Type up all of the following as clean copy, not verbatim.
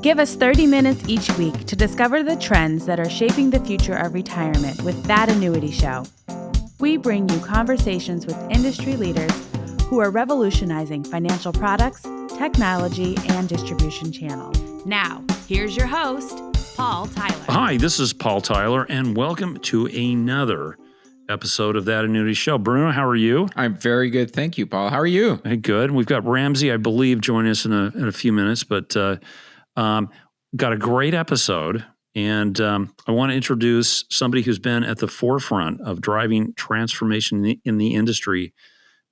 Give us 30 minutes each week to discover the trends that are shaping the future of retirement with That Annuity Show. We bring you conversations with industry leaders who are revolutionizing financial products, technology, and distribution channels. Now, here's your host, Paul Tyler. Hi, this is Paul Tyler, and welcome to another episode of That Annuity Show. Bruno, how are you? I'm very good. Thank you, Paul. How are you? Hey, good. We've got Ramsey, I believe, joining us in a few minutes, but got a great episode. And I want to introduce somebody who's been at the forefront of driving transformation in the industry.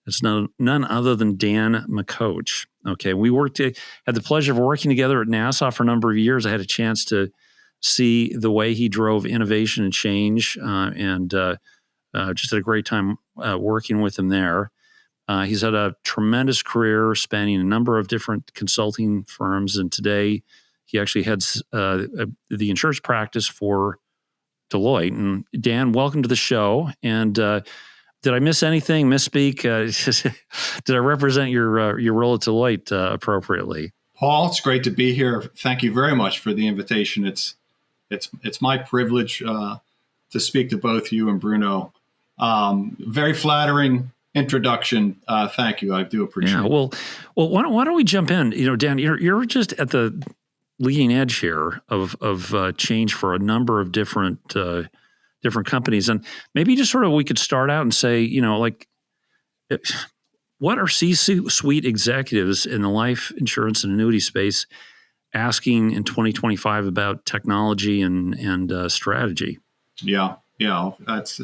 It's none other than Dan McCoach. Okay, we had the pleasure of working together at NASA for a number of years. I had a chance to see the way he drove innovation and change, and just had a great time working with him there. He's had a tremendous career spanning a number of different consulting firms, and today he actually heads the insurance practice for Deloitte. And Dan, welcome to the show. And did I miss anything? Misspeak? Did I represent your role at Deloitte appropriately? Paul, it's great to be here. Thank you very much for the invitation. It's my privilege to speak to both you and Bruno. Very flattering introduction. Thank you. I do appreciate it. Well, why don't we jump in? You know, Dan, you're just at the leading edge here of change for a number of different companies, and maybe just sort of we could start out and say, what are C-suite executives in the life insurance and annuity space asking in 2025 about technology and strategy? Yeah, it's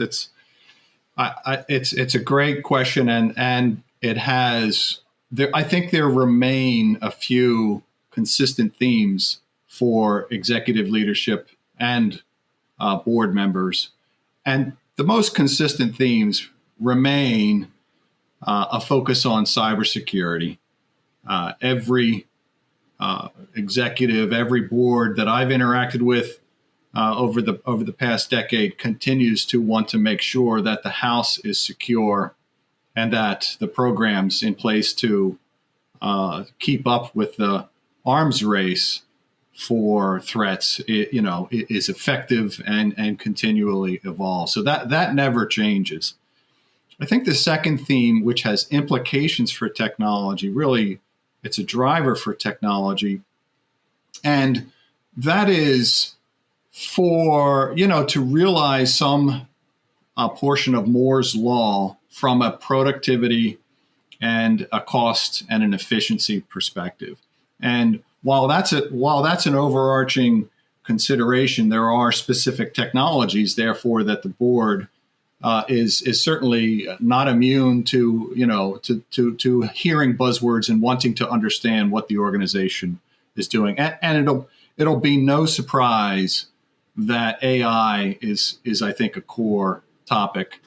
a great question, and it has. I think there remain a few consistent themes for executive leadership and board members, and the most consistent themes remain a focus on cybersecurity. Every executive, every board that I've interacted with over the past decade continues to want to make sure that the house is secure and that the programs in place to keep up with the arms race for threats, is effective and continually evolve. So that never changes. I think the second theme, which has implications for technology, really, it's a driver for technology, and that is for, to realize some portion of Moore's law from a productivity and a cost and an efficiency perspective. And while that's an overarching consideration, there are specific technologies, therefore, that the board is certainly not immune to, to hearing buzzwords and wanting to understand what the organization is doing. And it'll be no surprise that AI is I think a core topic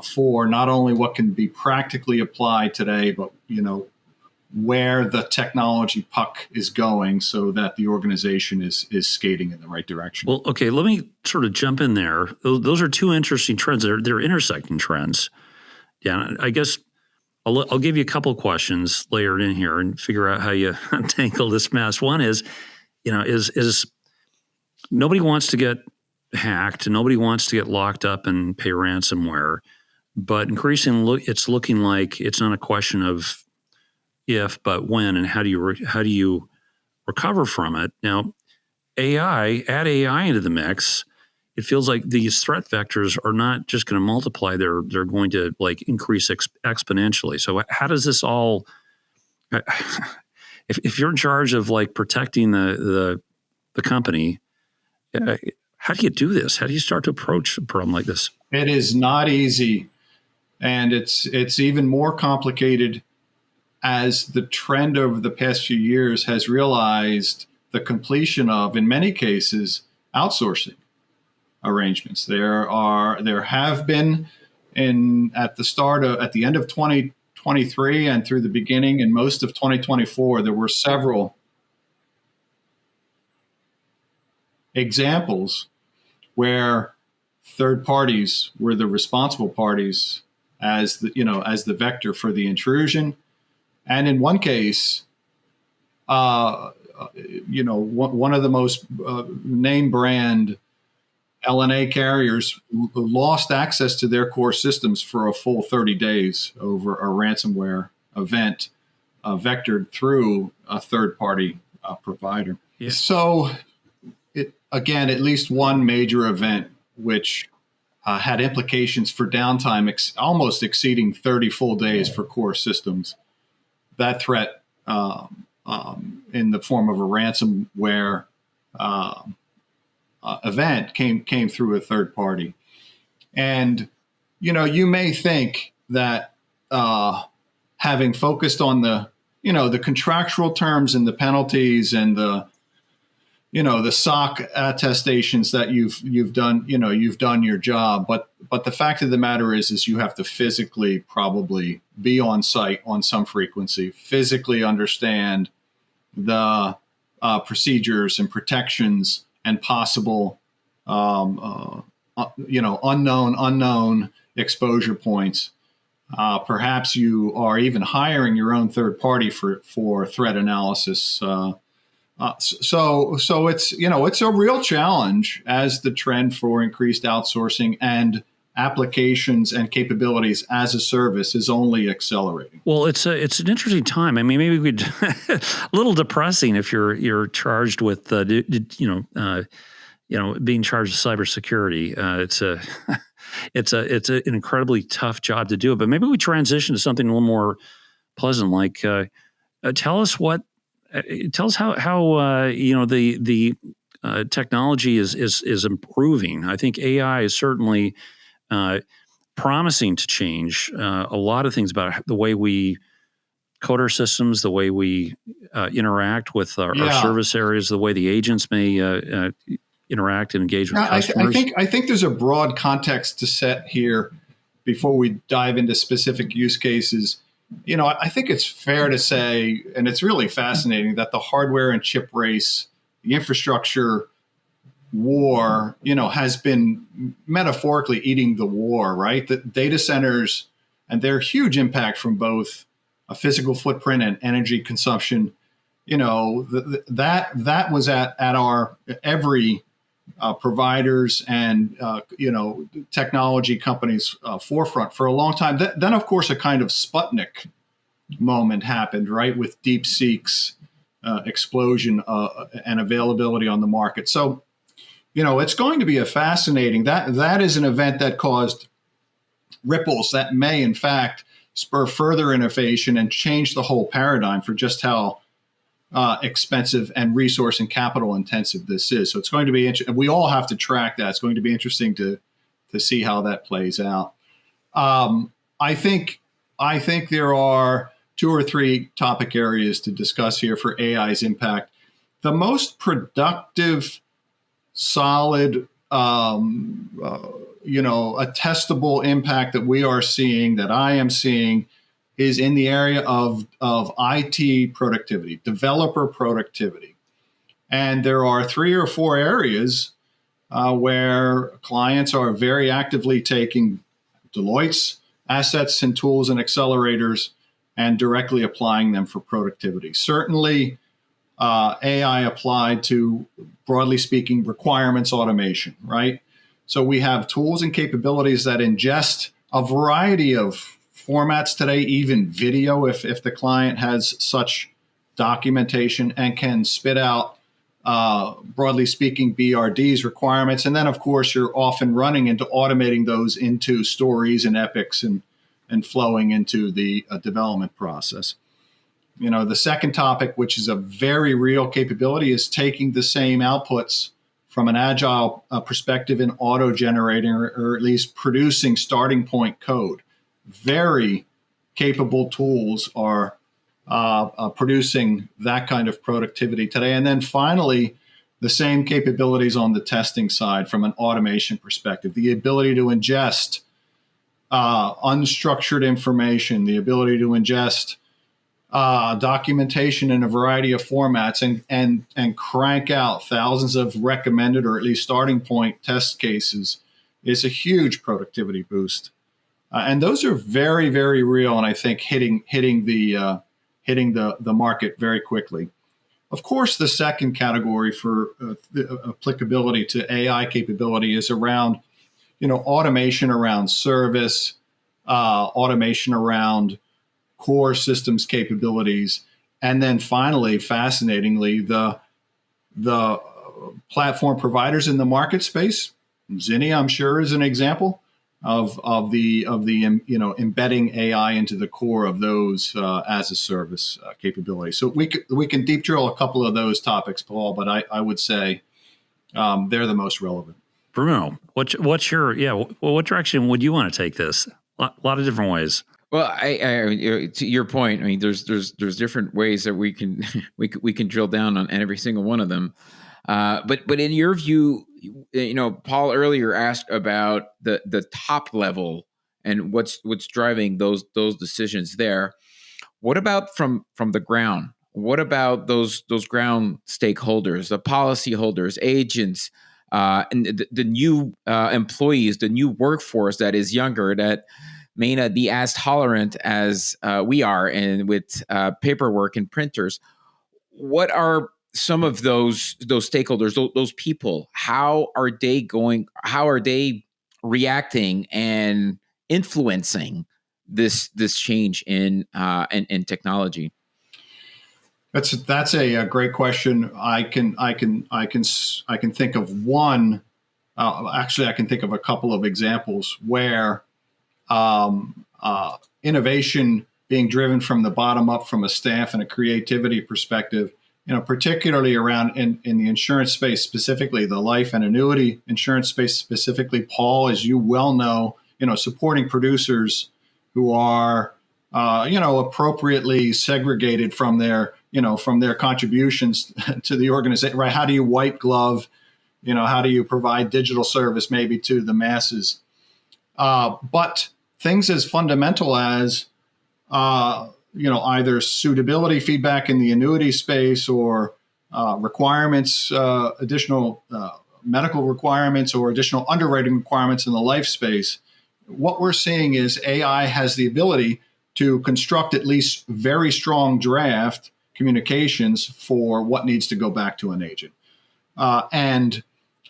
for not only what can be practically applied today, but where the technology puck is going so that the organization is skating in the right direction. Well, okay, let me sort of jump in there. Those are two interesting trends. They're intersecting trends. Yeah, I guess I'll give you a couple of questions layered in here and figure out how you untangle this mess. One is, is nobody wants to get hacked, and nobody wants to get locked up and pay ransomware, but increasingly it's looking like it's not a question of if, but when, and how do you recover from it? Now, add AI into the mix, it feels like these threat vectors are not just going to multiply; they're going to increase exponentially. So, how does this all? If you're in charge of protecting the company, how do you do this? How do you start to approach a problem like this? It is not easy, and it's even more complicated as the trend over the past few years has realized the completion of, in many cases, outsourcing arrangements. There have been at the end of 2023 and through the beginning and most of 2024, there were several examples where third parties were the responsible parties as the vector for the intrusion. And in one case, one of the most name brand LNA carriers lost access to their core systems for a full 30 days over a ransomware event vectored through a third-party provider. Yeah. So, again, at least one major event which had implications for downtime almost exceeding 30 full days for core systems. That threat in the form of a ransomware event came through a third party. And, you may think that having focused on the contractual terms and the penalties and the SOC attestations that you've done your job. But the fact of the matter is you have to physically probably be on site on some frequency, physically understand the procedures and protections and possible, unknown exposure points. Perhaps you are even hiring your own third party for threat analysis. So it's it's a real challenge as the trend for increased outsourcing and applications and capabilities as a service is only accelerating. Well, it's an interesting time. I mean, maybe we'd a little depressing if you're charged with being charged with cybersecurity. It's an incredibly tough job to do. But maybe we transition to something a little more pleasant. Like, tell us how the technology is improving. I think AI is certainly promising to change a lot of things about the way we code our systems, the way we interact with our service areas, the way the agents may interact and engage with customers. I think there's a broad context to set here before we dive into specific use cases. I think it's fair to say, and it's really fascinating, that the hardware and chip race, the infrastructure war, has been metaphorically eating the war, right? The data centers and their huge impact from both a physical footprint and energy consumption, that was at our every providers and technology companies forefront for a long time. Then, of course, a kind of Sputnik moment happened, right, with DeepSeek's explosion and availability on the market. So, it's going to be a fascinating. That is an event that caused ripples that may, in fact, spur further innovation and change the whole paradigm for just how expensive and resource and capital intensive this is. So it's going to be interesting. We all have to track that. It's going to be interesting to see how that plays out. I think there are 2 or 3 topic areas to discuss here for AI's impact. The most productive, solid, attestable impact that we are seeing, that I am seeing, is in the area of IT productivity, developer productivity. And there are 3 or 4 areas where clients are very actively taking Deloitte's assets and tools and accelerators and directly applying them for productivity. Certainly, AI applied to, broadly speaking, requirements automation, right? So we have tools and capabilities that ingest a variety of formats today, even video, if the client has such documentation, and can spit out, broadly speaking, BRD's requirements. And then, of course, you're often running into automating those into stories and epics and flowing into the development process. The second topic, which is a very real capability, is taking the same outputs from an agile perspective and auto-generating or at least producing starting point code. Very capable tools are producing that kind of productivity today. And then finally, the same capabilities on the testing side from an automation perspective, the ability to ingest unstructured information, the ability to ingest documentation in a variety of formats and crank out thousands of recommended or at least starting point test cases is a huge productivity boost. And those are very, very real, and I think hitting the market very quickly. Of course, the second category for the applicability to AI capability is around, automation around service, automation around core systems capabilities, and then finally, fascinatingly, the platform providers in the market space. Zinni, I'm sure, is an example of the embedding AI into the core of those as a service capability. So we can deep drill a couple of those topics, Paul, but I would say they're the most relevant. Bruno, what direction would you want to take this? A lot of different ways. Well, I to your point, I mean, there's different ways that we can we can drill down on every single one of them. But in your view, Paul earlier asked about the top level and what's driving those decisions there. What about from the ground? What about those ground stakeholders, the policyholders, agents, and the new employees, the new workforce that is younger, that may not be as tolerant as we are, and with paperwork and printers? What are some of those stakeholders, those people? How are they reacting and influencing this change in technology? That's a great question. I can think of one. Actually, I can think of a couple of examples where innovation being driven from the bottom up, from a staff and a creativity perspective, particularly around in the insurance space, specifically the life and annuity insurance space specifically, Paul, as you well know, supporting producers who are, appropriately segregated from their contributions to the organization, right? How do you white glove, how do you provide digital service maybe to the masses? But things as fundamental as, either suitability feedback in the annuity space, or requirements, additional medical requirements, or additional underwriting requirements in the life space. What we're seeing is AI has the ability to construct at least very strong draft communications for what needs to go back to an agent. And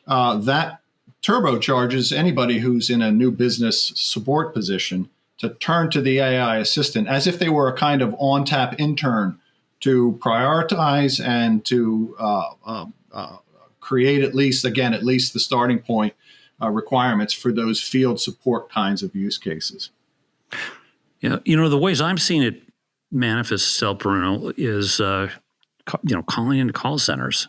that turbocharges anybody who's in a new business support position to turn to the AI assistant as if they were a kind of on-tap intern to prioritize and to create at least the starting point requirements for those field support kinds of use cases. Yeah, the ways I'm seeing it manifest itself, Bruno, is calling into call centers.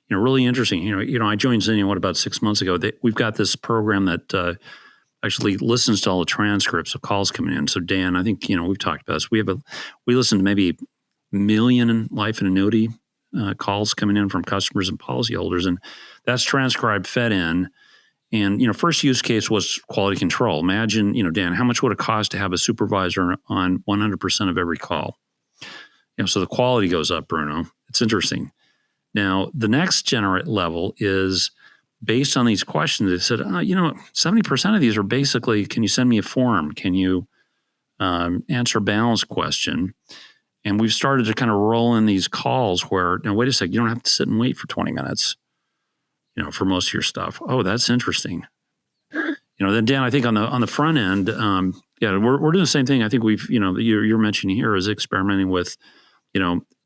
Really interesting. I joined Zinni about 6 months ago. We've got this program that actually listens to all the transcripts of calls coming in. So Dan, I think we've talked about this. We listen to maybe 1 million life and annuity calls coming in from customers and policyholders, and that's transcribed, fed in. And first use case was quality control. Imagine, Dan, how much would it cost to have a supervisor on 100% of every call? So the quality goes up, Bruno. It's interesting. Now, the next level is based on these questions. They said, 70% of these are basically, can you send me a form? Can you answer a balance question? And we've started to kind of roll in these calls where, now, wait a second, you don't have to sit and wait for 20 minutes, for most of your stuff. Oh, that's interesting. Then Dan, I think on the front end, we're doing the same thing. I think we've, you're mentioning here is experimenting with,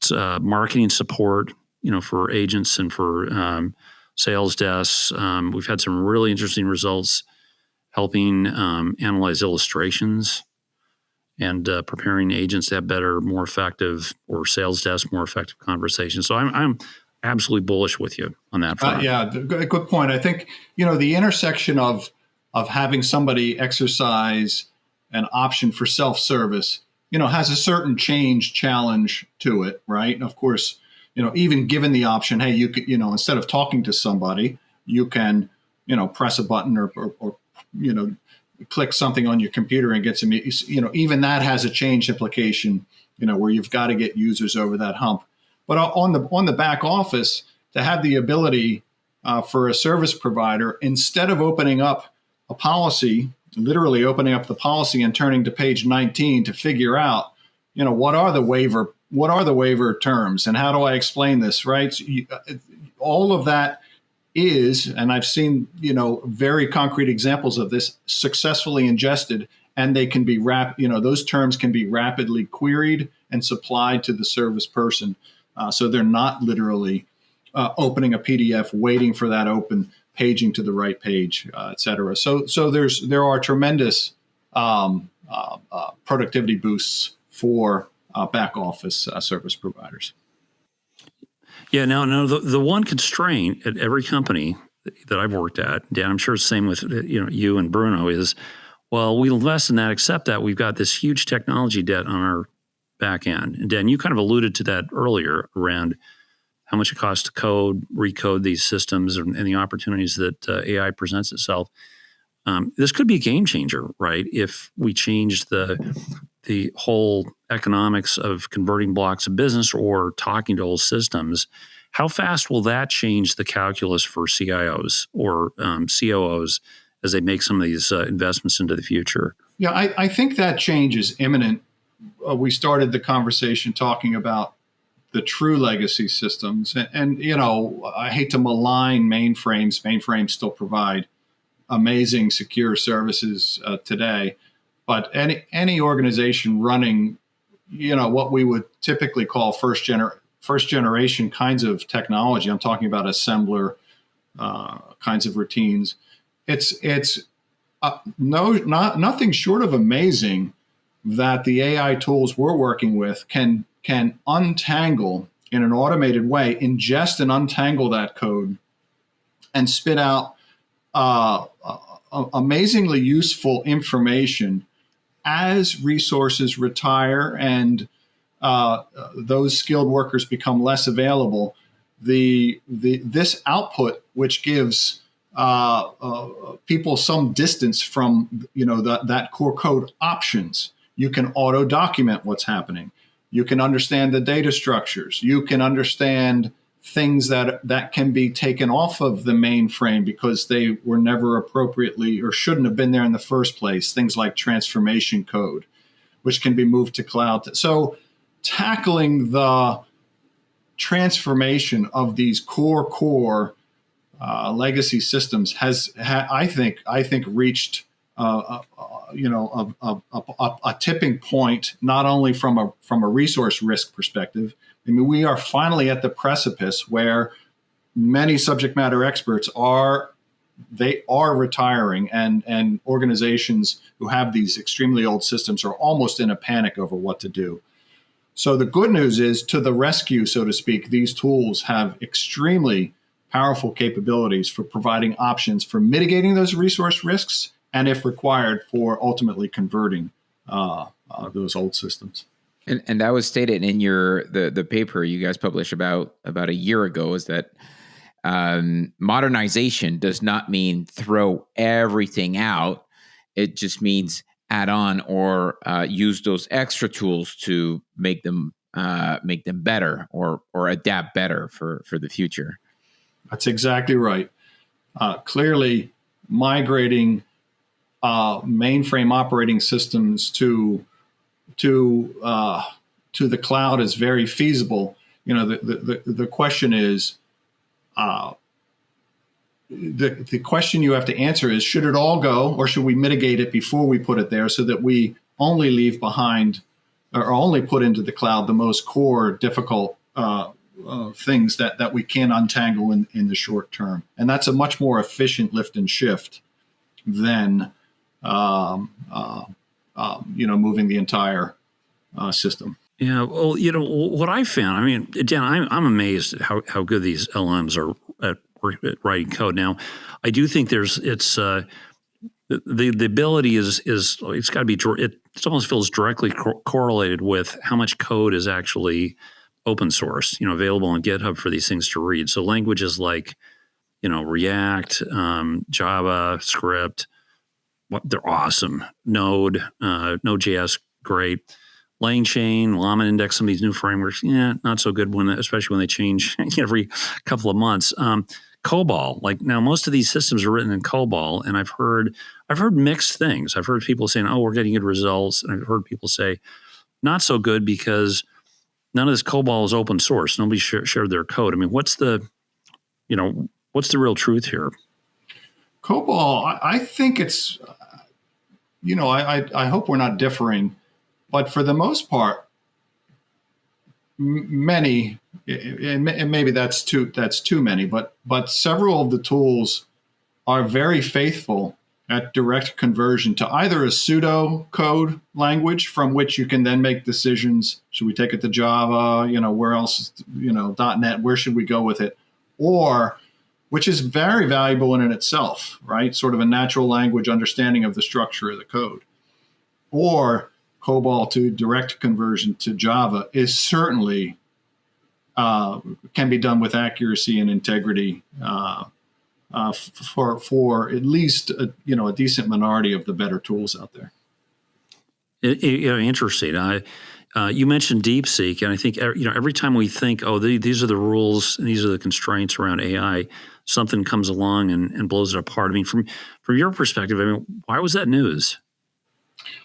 marketing support, for agents and for sales desks. We've had some really interesting results helping analyze illustrations and preparing agents to have better, more effective, or sales desks more effective conversations. So I'm absolutely bullish with you on that front. Good point. I think, the intersection of having somebody exercise an option for self-service, has a certain change challenge to it, right? And of course, even given the option, hey, you could, instead of talking to somebody, you can, press a button or click something on your computer and get some, even that has a change implication, where you've got to get users over that hump. But on the back office, to have the ability for a service provider, instead of opening up a policy, literally opening up the policy and turning to page 19 to figure out, what are the waiver what are the waiver terms and how do I explain this, right? So all of that is, and I've seen, very concrete examples of this successfully ingested, and they can be those terms can be rapidly queried and supplied to the service person. So they're not literally opening a PDF, waiting for that open, paging to the right page, et cetera. So there are tremendous productivity boosts for back office service providers. Yeah, no. The one constraint at every company that I've worked at, Dan, I'm sure it's the same with you and Bruno, is, well, we'll invest in that, except that we've got this huge technology debt on our back end. And Dan, you kind of alluded to that earlier around how much it costs to recode these systems, and the opportunities that AI presents itself. This could be a game changer, right? If we change the whole economics of converting blocks of business or talking to old systems, how fast will that change the calculus for CIOs or COOs as they make some of these investments into the future? Yeah, I think that change is imminent. We started the conversation talking about the true legacy systems. And I hate to malign mainframes. Mainframes still provide amazing secure services today. But any organization running, what we would typically call first generation kinds of technology, I'm talking about assembler kinds of routines. It's nothing short of amazing that the AI tools we're working with can untangle in an automated way, ingest and untangle that code, and spit out amazingly useful information as resources retire and those skilled workers become less available. This output, which gives people some distance from that core code options. You can auto document what's happening. You can understand the data structures. You can understand things that can be taken off of the mainframe because they were never appropriately or shouldn't have been there in the first place. Things like transformation code, which can be moved to cloud. So tackling the transformation of these core legacy systems has I think reached a tipping point, not only from a resource risk perspective. I mean, we are finally at the precipice where many subject matter experts are retiring, and organizations who have these extremely old systems are almost in a panic over what to do. So the good news is, to the rescue, so to speak, these tools have extremely powerful capabilities for providing options for mitigating those resource risks, and if required, for ultimately converting those old systems. And that was stated in the paper you guys published about a year ago, is that modernization does not mean throw everything out. It just means add on or use those extra tools to make them better or adapt better for the future. That's exactly right. Clearly, migrating mainframe operating systems to the cloud is very feasible. The question is, the question you have to answer is, should it all go, or should we mitigate it before we put it there, so that we only leave behind or only put into the cloud the most core, difficult things that we can untangle in the short term. And that's a much more efficient lift and shift than moving the entire system. Yeah, well, what I found, I mean, Dan, I'm amazed at how good these LMs are at writing code. Now, I do think the ability is it's got to be, it almost feels directly correlated with how much code is actually open source, available on GitHub for these things to read. So languages like, React, Java, Script, they're awesome. Node, Node.js, great. LangChain, Llama Index, some of these new frameworks, not so good especially when they change every couple of months. COBOL, now most of these systems are written in COBOL, and I've heard mixed things. I've heard people saying, "Oh, we're getting good results," and I've heard people say, "Not so good," because none of this COBOL is open source. Nobody shared their code. I mean, what's the real truth here? COBOL, I think it's, I hope we're not differing, but for the most part, many, and maybe that's too many, but several of the tools are very faithful at direct conversion to either a pseudo code language from which you can then make decisions. Should we take it to Java? Where else? .NET. Where should we go with it? Or, which is very valuable in itself, right? Sort of a natural language understanding of the structure of the code. Or COBOL to direct conversion to Java is certainly can be done with accuracy and integrity for at least a decent minority of the better tools out there. Interesting. You mentioned DeepSeek, and I think every time we think, these are the rules and these are the constraints around AI, something comes along and blows it apart. I mean, from your perspective, why was that news?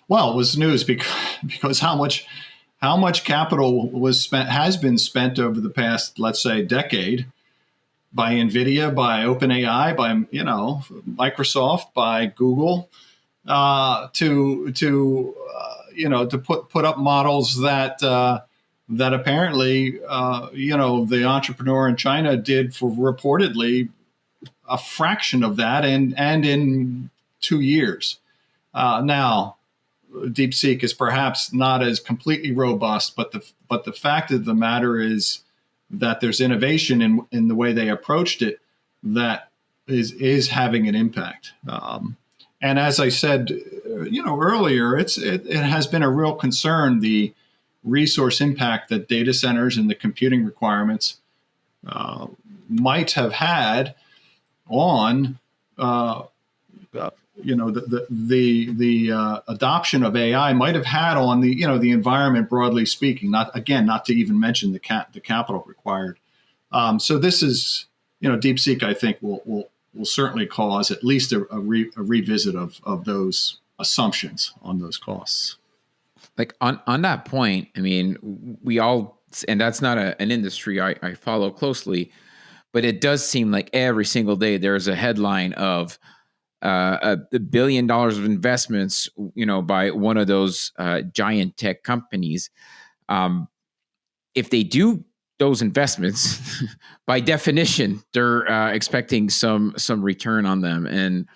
Well, it was news because how much capital has been spent over the past, let's say, decade by NVIDIA, by OpenAI, by Microsoft, by Google, to put up models that apparently the entrepreneur in China did for reportedly a fraction of that and in 2 years. Now, DeepSeek is perhaps not as completely robust, but the fact of the matter is that there's innovation in the way they approached it that is having an impact. And as I said, earlier, it has been a real concern, the resource impact that data centers and the computing requirements might have had on the adoption of AI might have had on the environment broadly speaking. Not to even mention the capital required. So this is DeepSeek, I think will certainly cause at least a revisit of those assumptions on those costs. Like on that point, I mean, we all, and that's not an industry I follow closely, but it does seem like every single day there's a headline of $1 billion of investments, by one of those giant tech companies. If they do those investments, by definition, they're expecting some return on them, and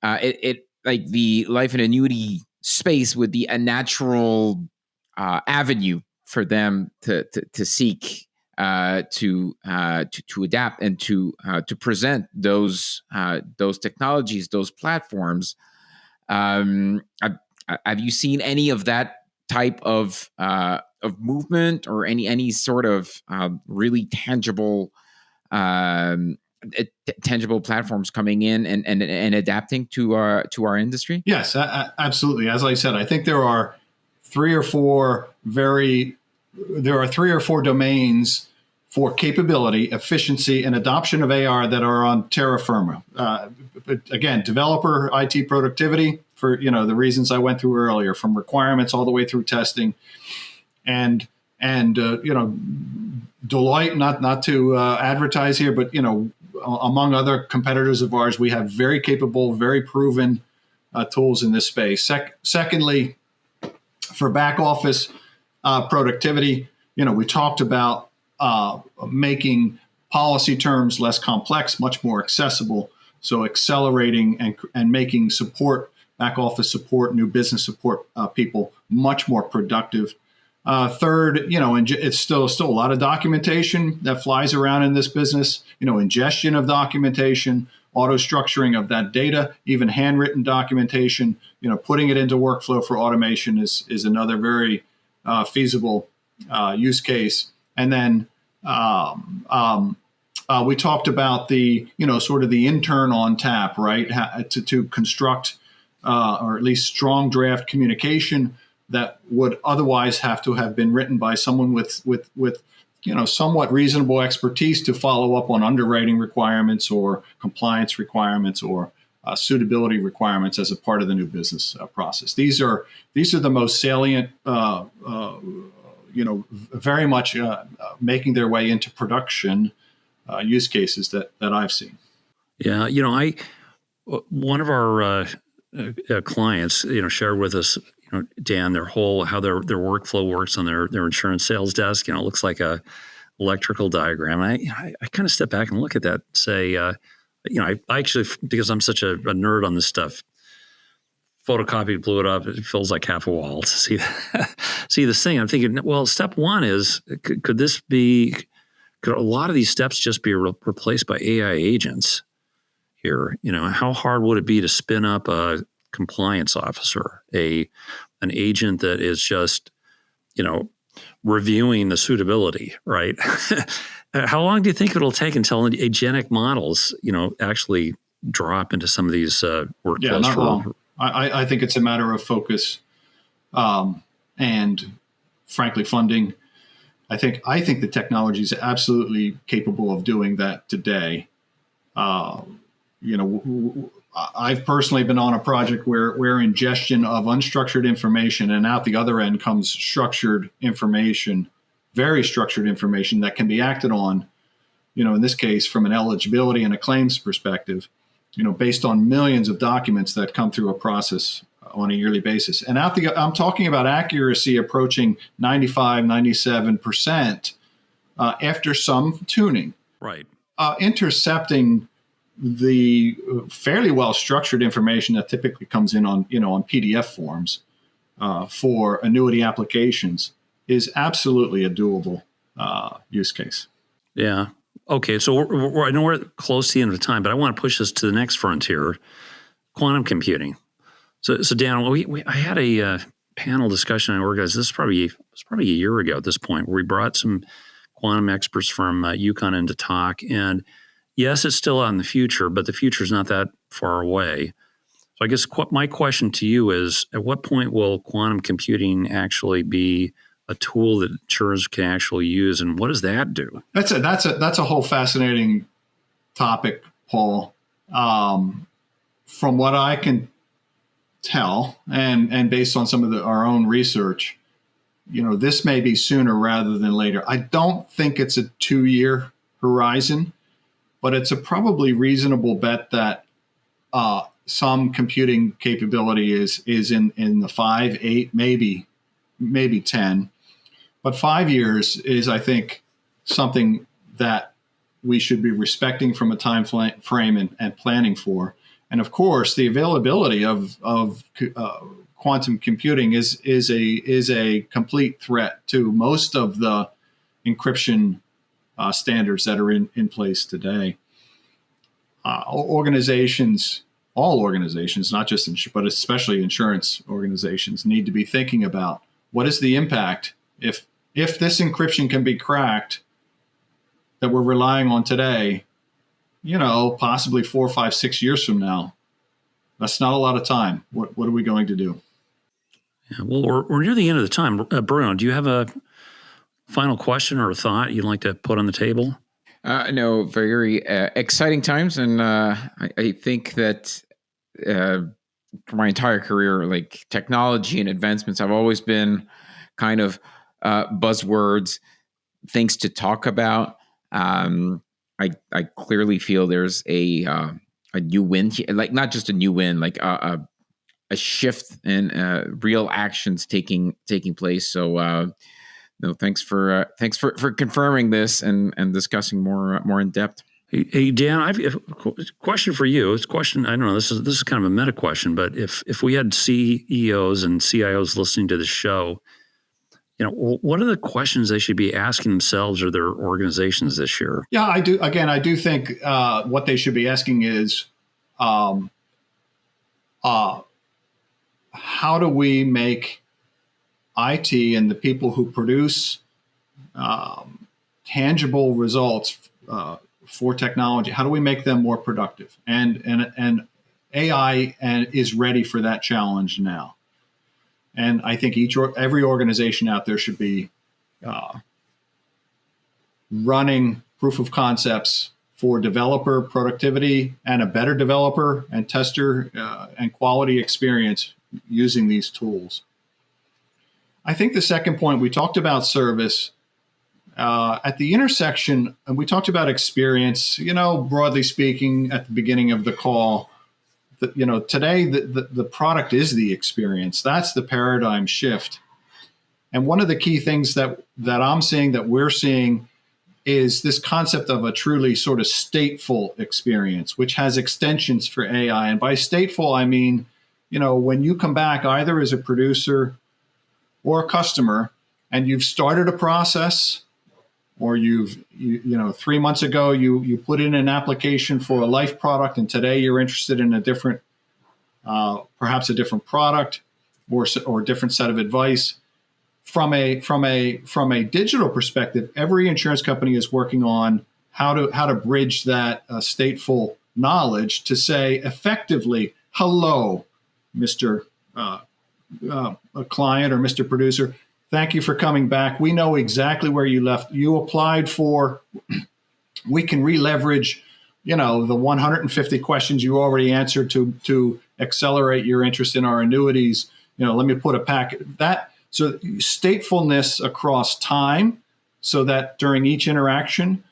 it like the life and annuity space would be a natural avenue for them to seek to adapt and to present those technologies, those platforms. Have you seen any of that type of movement or any sort of really tangible platforms coming in and adapting to our industry? Yes, absolutely. As I said, I think there are three or four domains for capability, efficiency, and adoption of AR that are on terra firma. Again, developer IT productivity for the reasons I went through earlier, from requirements all the way through testing, and Deloitte. Not to advertise here, but among other competitors of ours, we have very capable, very proven tools in this space. Secondly, for back office productivity, we talked about making policy terms less complex, much more accessible. So accelerating and making support, back office support, new business support people much more productive. Third, and it's still a lot of documentation that flies around in this business. Ingestion of documentation, auto structuring of that data, even handwritten documentation. Putting it into workflow for automation is another very feasible use case. And then we talked about the sort of the intern on tap, right? To construct or at least strong draft communication that would otherwise have to have been written by someone with somewhat reasonable expertise to follow up on underwriting requirements or compliance requirements or suitability requirements as a part of the new business process. These are the most salient very much making their way into production use cases that I've seen. Yeah, one of our clients, shared with us, Dan, how their workflow works on their insurance sales desk. It looks like a electrical diagram. I kind of step back and look at that and say, I actually, because I'm such a nerd on this stuff, photocopied, blew it up. It feels like half a wall to see this thing. I'm thinking, well, step one is, could a lot of these steps just be replaced by AI agents here? How hard would it be to spin up a compliance officer, an agent that is just, reviewing the suitability, right? How long do you think it'll take until agentic models, actually drop into some of these workflows? Yeah, not long. I think it's a matter of focus and, frankly, funding. I think the technology is absolutely capable of doing that today. I've personally been on a project where ingestion of unstructured information, and out the other end comes structured information, very structured information that can be acted on, in this case, from an eligibility and a claims perspective, based on millions of documents that come through a process on a yearly basis. And I'm talking about accuracy approaching 95, 97% after some tuning. Right. Intercepting the fairly well structured information that typically comes in on PDF forms for annuity applications is absolutely a doable use case. Yeah. Okay. So I know we're close to the end of the time, but I want to push us to the next frontier, quantum computing. So Dan, I had a panel discussion I organized. This was probably a year ago at this point, where we brought some quantum experts from UConn in to talk. And yes, it's still out in the future, but the future is not that far away. So I guess my question to you is, at what point will quantum computing actually be a tool that insurers can actually use, and what does that do? That's a whole fascinating topic, Paul. From what I can tell, and based on some of our own research, this may be sooner rather than later. I don't think it's a 2-year horizon, but it's a probably reasonable bet that some computing capability is in the 5, 8, maybe 10. But 5 years is, I think, something that we should be respecting from a time frame and planning for. And of course, the availability of quantum computing is a complete threat to most of the encryption standards that are in place today. All organizations, not just but especially insurance organizations, need to be thinking about what is the impact if this encryption can be cracked that we're relying on today, possibly 4, 5, 6 years from now. That's not a lot of time. What are we going to do? Yeah, well, we're near the end of the time. Bruno, do you have a final question or a thought you'd like to put on the table? No, very exciting times. And I think that for my entire career, like technology and advancements have always been kind of buzzwords, things to talk about. I clearly feel there's a new win, like not just a new win, like a shift in real actions taking place. So no, thanks for confirming this and discussing more in depth. Hey Dan, I've a question for you. It's a question, I don't know, this is kind of a meta question, but if we had CEOs and CIOs listening to the show, what are the questions they should be asking themselves or their organizations this year? Yeah, I do. Again, I do think what they should be asking is, how do we make IT and the people who produce tangible results for technology, how do we make them more productive? And AI is ready for that challenge now. And I think every organization out there should be running proof of concepts for developer productivity and a better developer and tester and quality experience using these tools. I think the second point, we talked about service. At the intersection, and we talked about experience, broadly speaking, at the beginning of the call, today the product is the experience. That's the paradigm shift. And one of the key things that I'm seeing, that we're seeing, is this concept of a truly sort of stateful experience, which has extensions for AI. And by stateful, I mean, when you come back either as a producer or a customer and you've started a process, or you 3 months ago, you put in an application for a life product, and today you're interested in a different, perhaps a different product or a different set of advice. From a digital perspective, every insurance company is working on how to bridge that stateful knowledge to say effectively, hello, Mr. Client or Mr. Producer. Thank you for coming back. We know exactly where you left. You applied for, we can re-leverage, the 150 questions you already answered to accelerate your interest in our annuities. Let me put a packet that. So statefulness across time, so that during each interaction,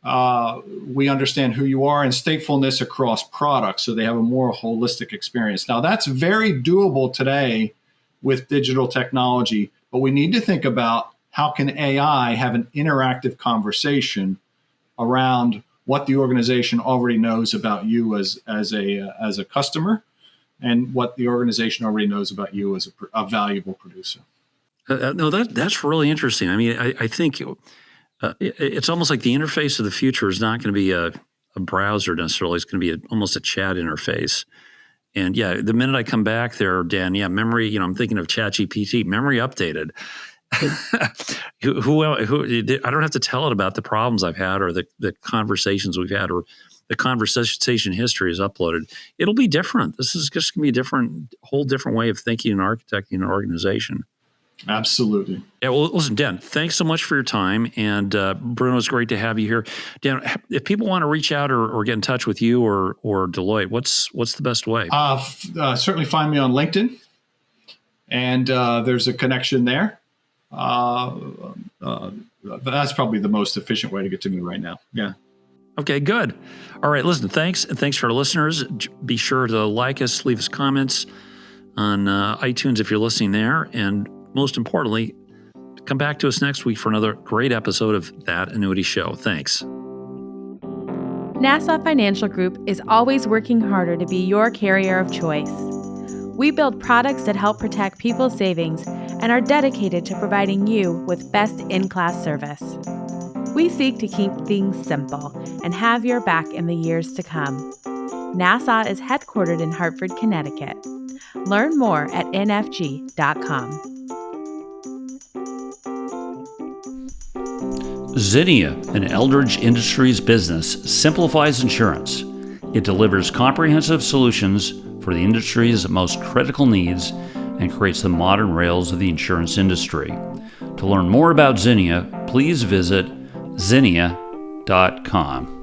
we understand who you are, and statefulness across products, so they have a more holistic experience. Now, that's very doable today with digital technology, but we need to think about how can AI have an interactive conversation around what the organization already knows about you as a customer, and what the organization already knows about you as a valuable producer. No, that's really interesting. I mean, I think it's almost like the interface of the future is not going to be a browser necessarily. It's going to be almost a chat interface. And yeah, the minute I come back there, Dan, memory, I'm thinking of ChatGPT, memory updated. who I don't have to tell it about the problems I've had, or the conversations we've had, or the conversation history is uploaded. It'll be different. This is just going to be a whole different way of thinking and architecting an organization. Absolutely. Yeah. Well, listen, Dan, thanks so much for your time. And Bruno, it's great to have you here. Dan, if people want to reach out or get in touch with you or Deloitte, what's the best way? Certainly find me on LinkedIn, and there's a connection there. That's probably the most efficient way to get to me right now. Yeah. Okay, good. All right, listen, thanks. And thanks for our listeners. Be sure to like us, leave us comments on iTunes if you're listening there. And most importantly, come back to us next week for another great episode of That Annuity Show. Thanks. Nassau Financial Group is always working harder to be your carrier of choice. We build products that help protect people's savings and are dedicated to providing you with best-in-class service. We seek to keep things simple and have your back in the years to come. Nassau is headquartered in Hartford, Connecticut. Learn more at nfg.com. Zinnia, an Eldridge Industries business, simplifies insurance. It delivers comprehensive solutions for the industry's most critical needs and creates the modern rails of the insurance industry. To learn more about Zinnia, please visit zinnia.com.